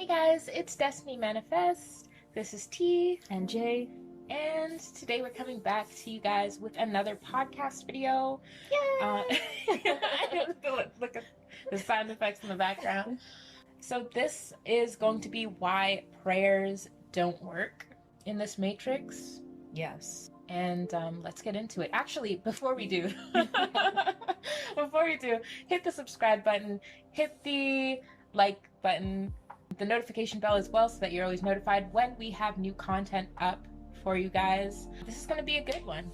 Hey guys, it's Destiny Manifeste. This is T and Jay, and today we're coming back to you guys with another podcast video. Yay! I don't look at the sound effects in the background. So this is going to be why prayers don't work in this matrix. Yes. And let's get into it. Actually, before we do, hit the subscribe button, hit the like button, the notification bell as well, so that you're always notified when we have new content up for you guys. This is going to be a good one.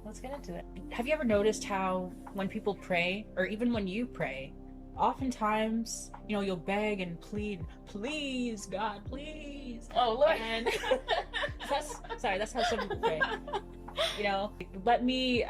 Let's get into it. Have you ever noticed how when people pray, or even when you pray, oftentimes, you'll beg and plead, please, God, please. Oh, Lord. And that's how some people pray. Let me,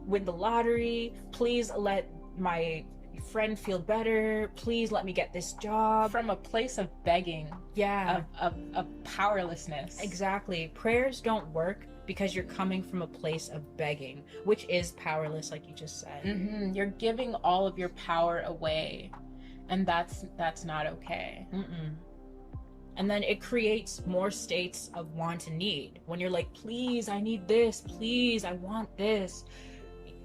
win the lottery. Please let my friend feel better. Please let me get this job. From a place of begging. Yeah. Of powerlessness. Exactly. Prayers don't work because you're coming from a place of begging, which is powerless, like you just said. Mm-hmm. You're giving all of your power away, and that's not okay. Mm-mm. And then it creates more states of want and need. When you're like, please, I need this. Please, I want this.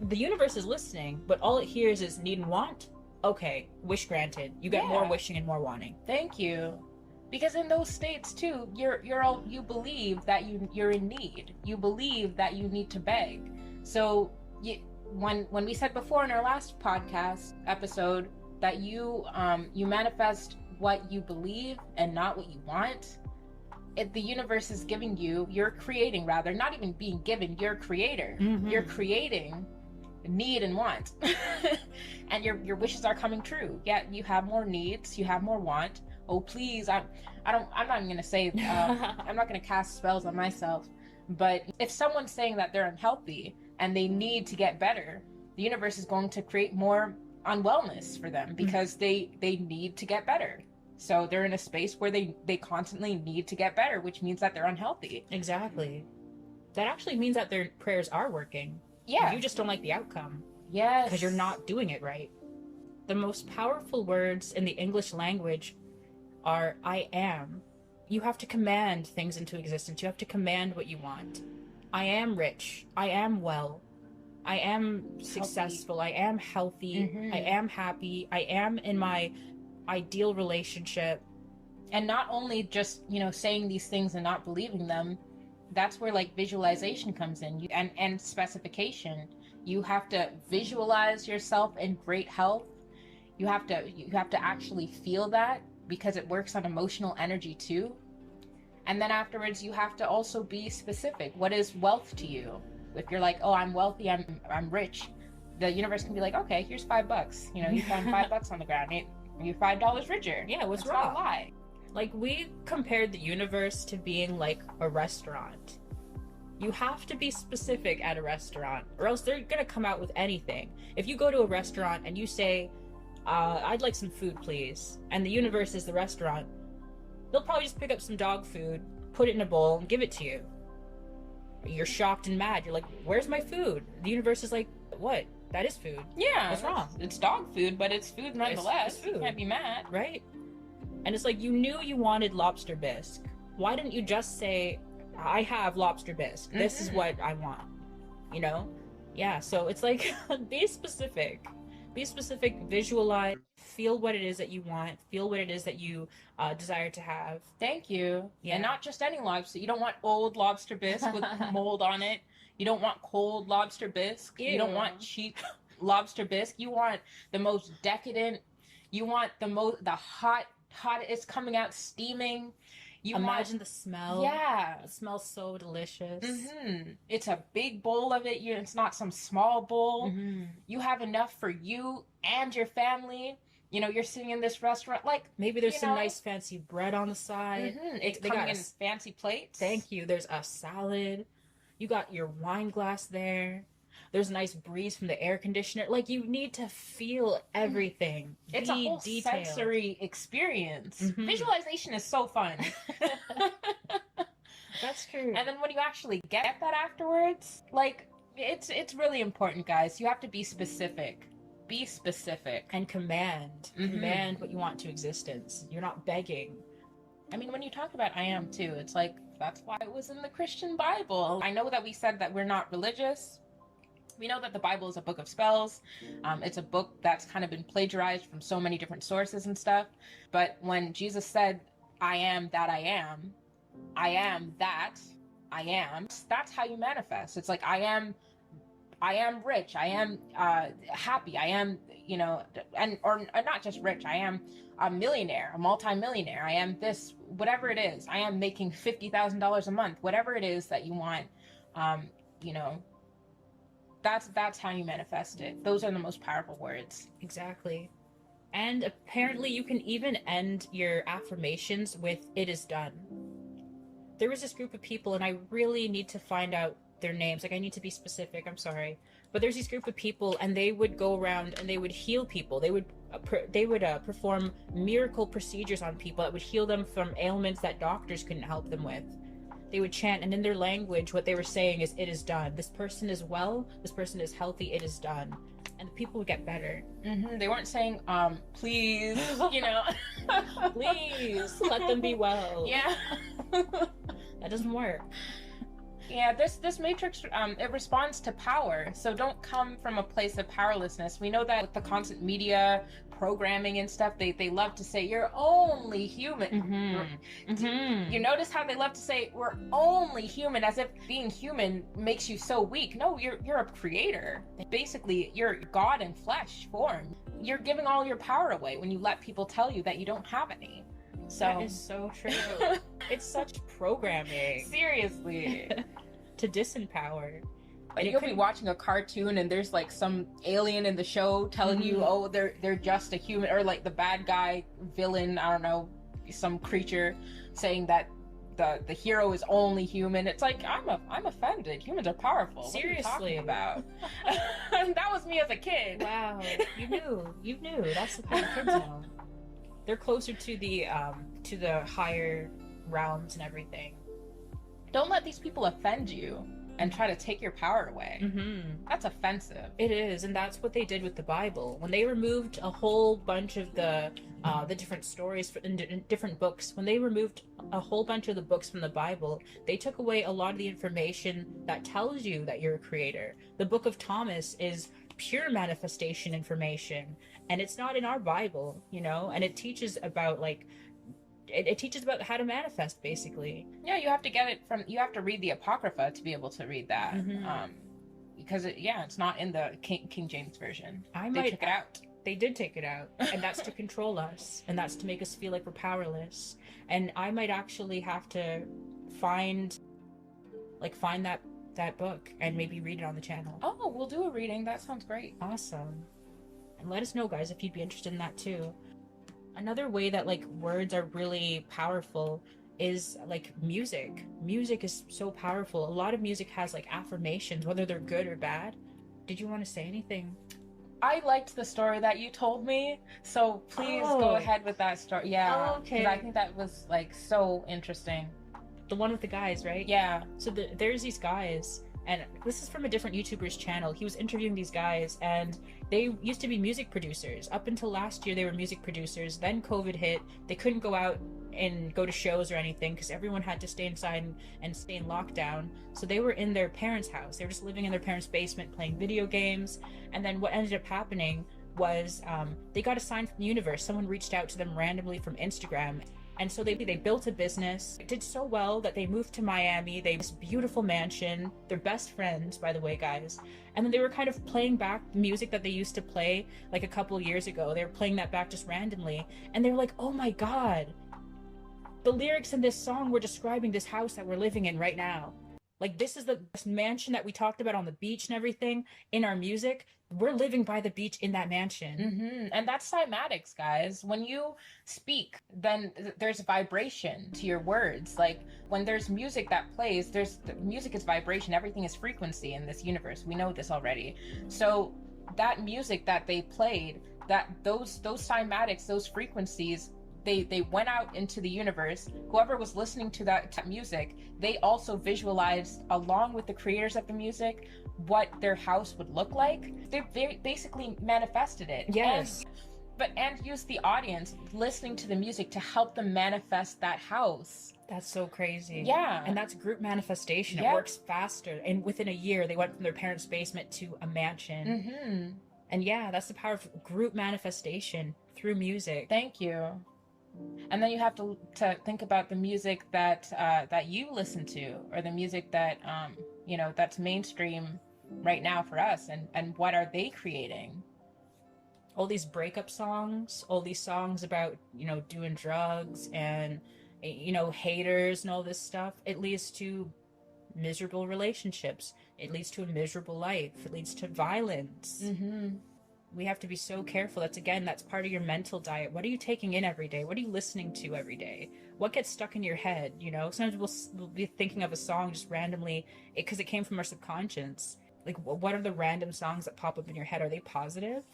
The universe is listening, but all it hears is need and want. Okay, wish granted. You get more wishing and more wanting. Thank you. Because in those states too, you believe that you're in need. You believe that you need to beg. So when we said before in our last podcast episode that you manifest what you believe and not what you want, the universe is giving you. You're creating, rather, not even being given. You're a creator. Mm-hmm. You're creating need and want, and your wishes are coming true. Yeah, you have more needs. You have more want. Oh please, I'm not even gonna say I'm not gonna cast spells on myself, but if someone's saying that they're unhealthy and they need to get better, the universe is going to create more unwellness for them because they need to get better. So they're in a space where they constantly need to get better, which means that they're unhealthy. Exactly. That actually means that their prayers are working. Yeah. You just don't like the outcome. Yes. Because you're not doing it right. The most powerful words in the English language are I am. You have to command things into existence. You have to command what you want. I am rich. I am well. I am successful. I am healthy. Mm-hmm. I am happy. I am in my ideal relationship. And not only just, saying these things and not believing them, that's where like visualization comes in, and specification. You have to visualize yourself in great health. You have to actually feel that, because it works on emotional energy too. And then afterwards you have to also be specific. What is wealth to you? If you're like, oh, I'm wealthy, I'm rich, the universe can be like, okay, here's $5. You found $5 on the ground. You're $5 richer. Yeah, what's That's wrong? Not a lie. Like, we compared the universe to being like a restaurant. You have to be specific at a restaurant, or else they're gonna come out with anything. If you go to a restaurant and you say, I'd like some food, please, and the universe is the restaurant, they'll probably just pick up some dog food, put it in a bowl, and give it to you. You're shocked and mad. You're like, where's my food? The universe is like, what? That is food. Yeah. What's wrong? It's dog food, but it's food nonetheless. It's food. You can't be mad. Right? And it's like, you knew you wanted lobster bisque. Why didn't you just say, I have lobster bisque. This is what I want. Yeah, so it's like, be specific. Be specific, visualize, feel what it is that you want, feel what it is that you desire to have. Thank you. Yeah. And not just any lobster. You don't want old lobster bisque with mold on it. You don't want cold lobster bisque. Ew. You don't want cheap lobster bisque. You want the most decadent. You want the hot, it's coming out steaming. Imagine the smell. Yeah. It smells so delicious. Mm-hmm. It's a big bowl of it. It's not some small bowl. Mm-hmm. You have enough for you and your family. You're sitting in this restaurant, like, maybe there's some nice fancy bread on the side. Mm-hmm. It's coming in fancy plates. Thank you. There's a salad. You got your wine glass there. There's a nice breeze from the air conditioner. Like, you need to feel everything. It's a whole sensory experience. Mm-hmm. Visualization is so fun. That's true. And then when you actually get that afterwards, like, it's really important, guys. You have to be specific. Be specific. And command what you want to existence. You're not begging. I mean, when you talk about I am too, it's like, that's why it was in the Christian Bible. I know that we said that we're not religious. We know that the Bible is a book of spells. It's a book that's kind of been plagiarized from so many different sources and stuff. But when Jesus said, I am that I am that I am, that's how you manifest. It's like, I am rich, I am happy, I am, you know, and or not just rich, I am a millionaire, a multi-millionaire, I am this, whatever it is, I am making $50,000 a month, whatever it is that you want, you know, that's how you manifest it. Those are the most powerful words. Exactly. And apparently you can even end your affirmations with "it is done." There was this group of people, and I really need to find out their names. Like, I need to be specific, I'm sorry. But there's this group of people, and they would go around and they would heal people. They would perform miracle procedures on people that would heal them from ailments that doctors couldn't help them with. They would chant, and in their language, what they were saying is, "It is done. This person is well. This person is healthy. It is done." And the people would get better. They weren't saying, please, you know, please let them be well. Yeah. That doesn't work. Yeah, this matrix, it responds to power. So don't come from a place of powerlessness. We know that with the constant media programming and stuff, they love to say, you're only human. You notice how they love to say, we're only human, as if being human makes you so weak. No, you're a creator. Basically, you're God in flesh form. You're giving all your power away when you let people tell you that you don't have any. So that is so true. It's such programming. Seriously. To disempower. Like, you'll be watching a cartoon and there's like some alien in the show telling you, oh, they're just a human, or like the bad guy, villain, I don't know, some creature saying that the hero is only human. It's like, I'm offended. Humans are powerful. Seriously. What are you talking about? That was me as a kid. Wow. You knew. That's the kind of kids know. They're closer to the higher realms and everything. Don't let these people offend you and try to take your power away. That's offensive. It is, and that's what they did with the Bible. When they removed a whole bunch of the different stories in different books, when they removed a whole bunch of the books from the Bible, they took away a lot of the information that tells you that you're a creator. The Book of Thomas is pure manifestation information, and it's not in our Bible, you know, and it teaches about like it teaches about how to manifest, basically. Yeah, you have to get it from, you have to read the Apocrypha to be able to read that. Because it's not in the King James version. They took it out. They did take it out, and that's to control us, and that's to make us feel like we're powerless. And I might actually have to find that book and maybe read it on the channel. Oh, we'll do a reading. That sounds great. Awesome. And let us know, guys, if you'd be interested in that too. Another way that like words are really powerful is like music. Music is so powerful. A lot of music has like affirmations, whether they're good or bad. Did you want to say anything? I liked the story that you told me, so please go ahead with that story. Yeah, okay. I think that was like so interesting. The one with the guys, right? Yeah. So there's these guys, and this is from a different YouTuber's channel. He was interviewing these guys, and they used to be music producers. Up until last year, they were music producers. Then COVID hit. They couldn't go out and go to shows or anything because everyone had to stay inside and stay in lockdown. So they were in their parents' house. They were just living in their parents' basement playing video games. And then what ended up happening was they got a sign from the universe. Someone reached out to them randomly from Instagram. And so they built a business. It did so well that they moved to Miami. They have this beautiful mansion. They're best friends, by the way, guys. And then they were kind of playing back the music that they used to play like a couple years ago. They were playing that back just randomly. And they were like, oh my God, the lyrics in this song were describing this house that we're living in right now. Like, this is this mansion that we talked about on the beach and everything in our music. We're living by the beach in that mansion. And that's cymatics, guys. When you speak, then there's vibration to your words. Like, when there's music that plays, music is vibration. Everything is frequency in this universe. We know this already. So that music that they played, those cymatics, those frequencies, they went out into the universe. Whoever was listening to that music, they also visualized, along with the creators of the music, what their house would look like. They basically manifested it. Yes. but and use the audience listening to the music to help them manifest that house. That's so crazy. Yeah. And that's group manifestation. It Yep. works faster. And within a year, they went from their parents' basement to a mansion. Mm-hmm. And yeah, that's the power of group manifestation through music. Thank you. And then you have to think about the music that that you listen to, or the music that you know, that's mainstream right now for us, and what are they creating? All these breakup songs, all these songs about, you know, doing drugs and, you know, haters and all this stuff, it leads to miserable relationships. It leads to a miserable life. It leads to violence. Mm-hmm. We have to be so careful. That's part of your mental diet. What are you taking in every day? What are you listening to every day? What gets stuck in your head? You know, sometimes we'll be thinking of a song just randomly because it came from our subconscious. Like, what are the random songs that pop up in your head? Are they positive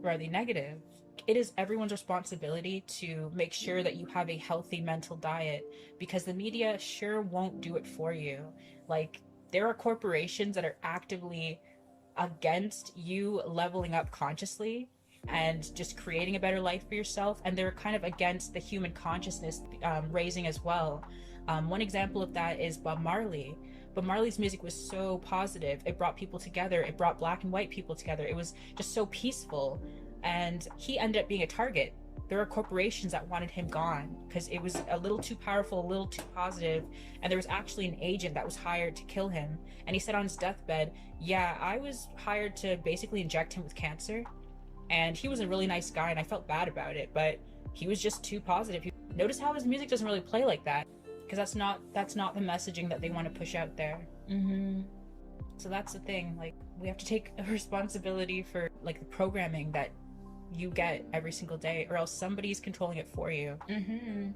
or are they negative? It is everyone's responsibility to make sure that you have a healthy mental diet, because the media sure won't do it for you. Like, there are corporations that are actively against you leveling up consciously and just creating a better life for yourself, and they're kind of against the human consciousness raising as well. One example of that is Bob Marley. But Marley's music was so positive. It brought people together. It brought black and white people together. It was just so peaceful. And he ended up being a target. There are corporations that wanted him gone because it was a little too powerful, a little too positive. And there was actually an agent that was hired to kill him. And he said on his deathbed, yeah, I was hired to basically inject him with cancer. And he was a really nice guy and I felt bad about it, but he was just too positive. Notice how his music doesn't really play like that, because that's not the messaging that they want to push out there. Mm-hmm. So that's the thing. Like, we have to take a responsibility for like the programming that you get every single day, or else somebody's controlling it for you. Mm-hmm.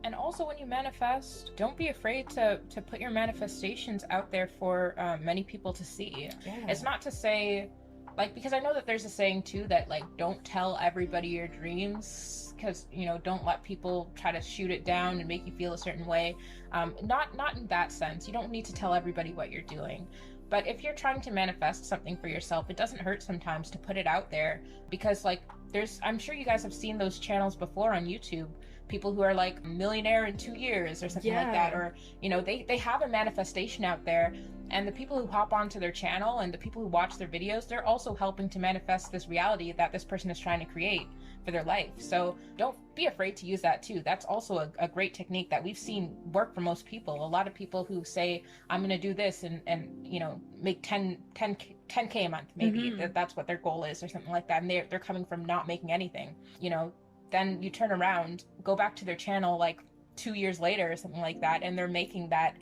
And also, when you manifest, don't be afraid to put your manifestations out there for many people to see. Yeah. It's not to say, like, because I know that there's a saying too that, like, don't tell everybody your dreams, because, you know, don't let people try to shoot it down and make you feel a certain way. Not in that sense. You don't need to tell everybody what you're doing. But if you're trying to manifest something for yourself, it doesn't hurt sometimes to put it out there, because, like, I'm sure you guys have seen those channels before on YouTube. People who are like millionaire in 2 years or something like that, or, you know, they have a manifestation out there, and the people who hop onto their channel and the people who watch their videos, they're also helping to manifest this reality that this person is trying to create for their life. So don't be afraid to use that too. That's also a great technique that we've seen work for most people. A lot of people who say, I'm going to do this and you know, make 10K a month, maybe. Mm-hmm. That's what their goal is or something like that. And they're coming from not making anything, you know. Then you turn around, go back to their channel like 2 years later or something like that, and they're making that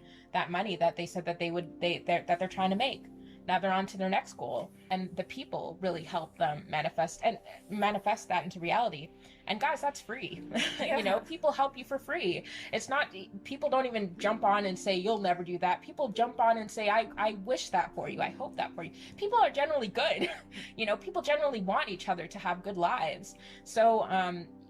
money that they said that they're trying to make. Now they're on to their next goal, and the people really help them manifest that into reality. And guys, that's free. Yeah. You know, people help you for free. It's not, people don't even jump on and say, you'll never do that. People jump on and say, I wish that for you. I hope that for you. People are generally good. You know, people generally want each other to have good lives. So,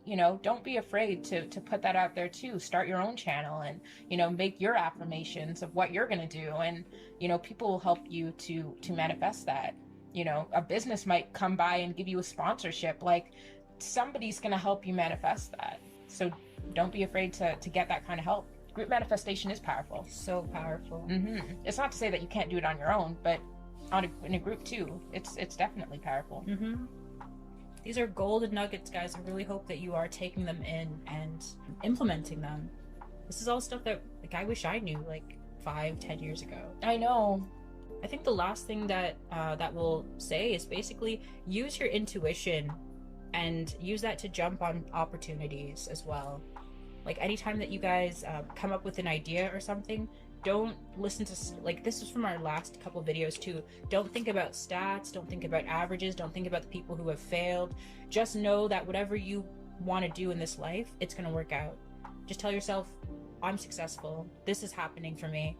you know, don't be afraid to put that out there too. Start your own channel and, you know, make your affirmations of what you're going to do. And, you know, people will help you to manifest that. You know, a business might come by and give you a sponsorship. Like, somebody's going to help you manifest that. So don't be afraid to get that kind of help. Group manifestation is powerful. So powerful. Mm-hmm. It's not to say that you can't do it on your own, but in a group too, it's definitely powerful. Mm-hmm. These are golden nuggets, guys. I really hope that you are taking them in and implementing them. This is all stuff that, like, I wish I knew like 5-10 years ago. I know. I think the last thing that we'll say is basically use your intuition and use that to jump on opportunities as well. Like, anytime that you guys come up with an idea or something, don't listen to, like, this is from our last couple videos too. Don't think about stats, don't think about averages, don't think about the people who have failed. Just know that whatever you want to do in this life, it's going to work out. Just tell yourself, I'm successful, this is happening for me,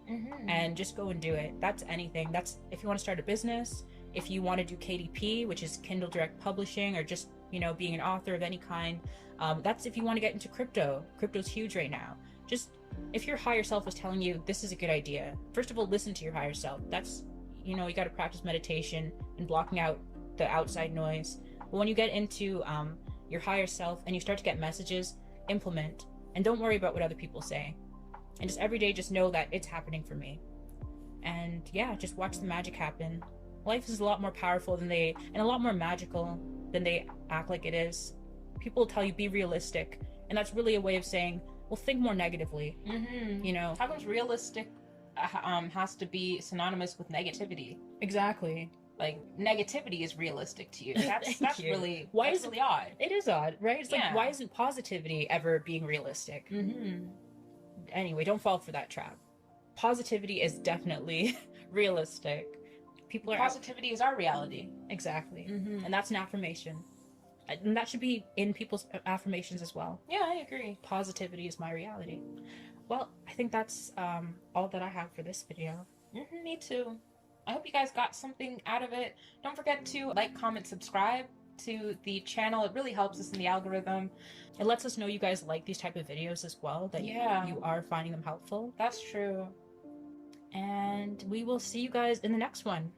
and just go and do it. That's anything. That's if you want to start a business, if you want to do KDP, which is Kindle Direct Publishing, or just, you know, being an author of any kind. That's if you want to get into crypto. Crypto's huge right now. Just, if your higher self is telling you this is a good idea, first of all, listen to your higher self. That's, you know, you got to practice meditation and blocking out the outside noise. But when you get into your higher self, and you start to get messages, implement, and don't worry about what other people say. And just every day, just know that it's happening for me. And yeah, just watch the magic happen. Life is a lot more powerful and a lot more magical than they act like it is. People tell you be realistic, and that's really a way of saying, well, think more negatively. You know, how comes realistic has to be synonymous with negativity? Exactly. Like, negativity is realistic to you. That's really really odd. It is odd, right? It's like, why isn't positivity ever being realistic? Anyway, don't fall for that trap. Positivity is definitely realistic. Positivity is our reality. Exactly. And that's an affirmation. And that should be in people's affirmations as well. Yeah, I agree. Positivity is my reality. Well, I think that's all that I have for this video. Me too. I hope you guys got something out of it. Don't forget to like, comment, subscribe to the channel. It really helps us in the algorithm. It lets us know you guys like these type of videos as well, that you are finding them helpful. That's true. And we will see you guys in the next one.